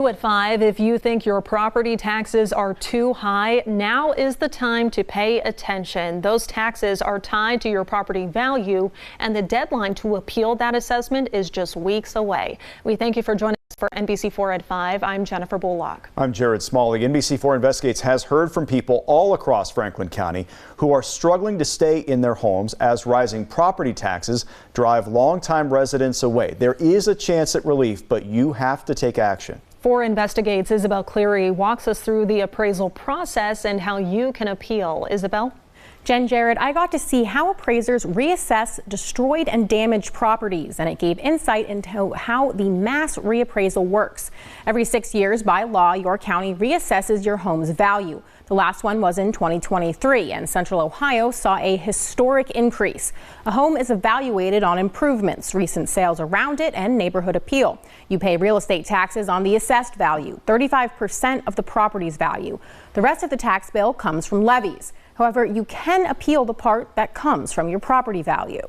At 5, if you think your property taxes are too high, now is the time to pay attention. Those taxes are tied to your property value, and the deadline to appeal that assessment is just weeks away. We thank you for joining us for NBC4 at 5. I'm Jennifer Bullock. I'm Jared Smalley. NBC4 Investigates has heard from people all across Franklin County who are struggling to stay in their homes as rising property taxes drive longtime residents away. There is a chance at relief, but you have to take action. 4 Investigates' Isabel Cleary walks us through the appraisal process and how you can appeal. Isabel? Jen, Jared, I got to see how appraisers reassess destroyed and damaged properties, and it gave insight into how the mass reappraisal works. Every 6 years, by law, your county reassesses your home's value. The last one was in 2023, and Central Ohio saw a historic increase. A home is evaluated on improvements, recent sales around it, and neighborhood appeal. You pay real estate taxes on the assessed value, 35% of the property's value. The rest of the tax bill comes from levies. However, you can appeal the part that comes from your property value.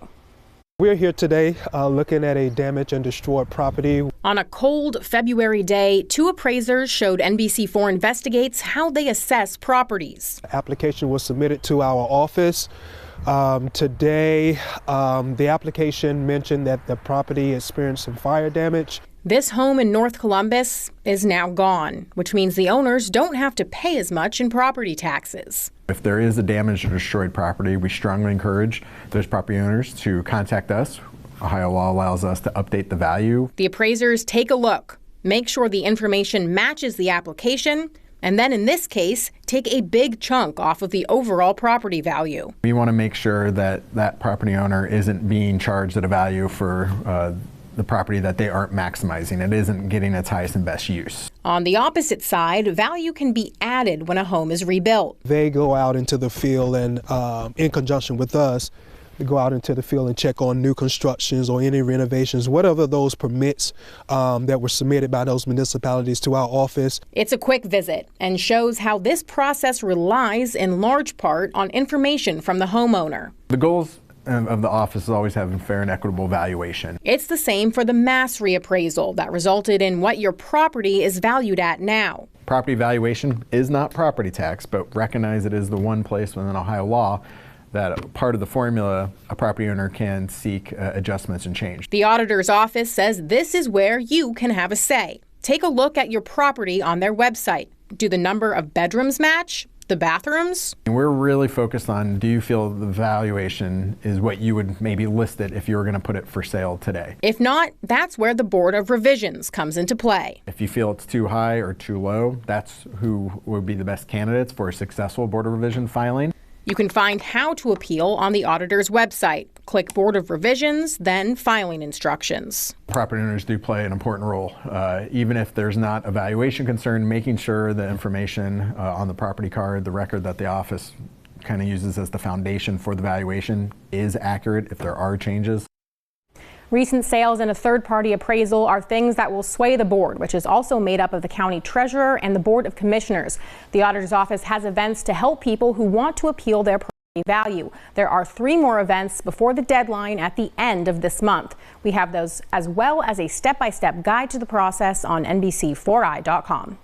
We're here today looking at a damaged and destroyed property. On a cold February day, 2 appraisers showed NBC4 Investigates how they assess properties. Application was submitted to our office. Today, the application mentioned that the property experienced some fire damage. This home in North Columbus is now gone, which means the owners don't have to pay as much in property taxes. If there is a damaged or destroyed property, we strongly encourage those property owners to contact us. Ohio law allows us to update the value. The appraisers take a look, make sure the information matches the application, and then in this case, take a big chunk off of the overall property value. We want to make sure that that property owner isn't being charged at a value for the property that they aren't maximizing. It isn't getting its highest and best use. On the opposite side, value can be added when a home is rebuilt. They go out into the field and in conjunction with us, we go out into the field and check on new constructions or any renovations, whatever those permits that were submitted by those municipalities to our office. It's a quick visit and shows how this process relies in large part on information from the homeowner. The goals of the office is always having fair and equitable valuation. It's the same for the mass reappraisal that resulted in what your property is valued at now. Property valuation is not property tax, but recognize it is the one place within Ohio law that part of the formula a property owner can seek adjustments and change. The auditor's office says this is where you can have a say. Take a look at your property on their website. Do the number of bedrooms match? The bathrooms? And we're really focused on, do you feel the valuation is what you would maybe list it if you were going to put it for sale today? If not, that's where the Board of Revisions comes into play. If you feel it's too high or too low, that's who would be the best candidates for a successful Board of Revision filing. You can find how to appeal on the auditor's website. Click Board of Revisions, then Filing Instructions. Property owners do play an important role. Even if there's not a valuation concern, making sure the information on the property card, the record that the office kind of uses as the foundation for the valuation is accurate if there are changes. Recent sales and a third-party appraisal are things that will sway the board, which is also made up of the county treasurer and the Board of Commissioners. The auditor's office has events to help people who want to appeal their property value. There are 3 more events before the deadline at the end of this month. We have those as well as a step-by-step guide to the process on NBC4i.com.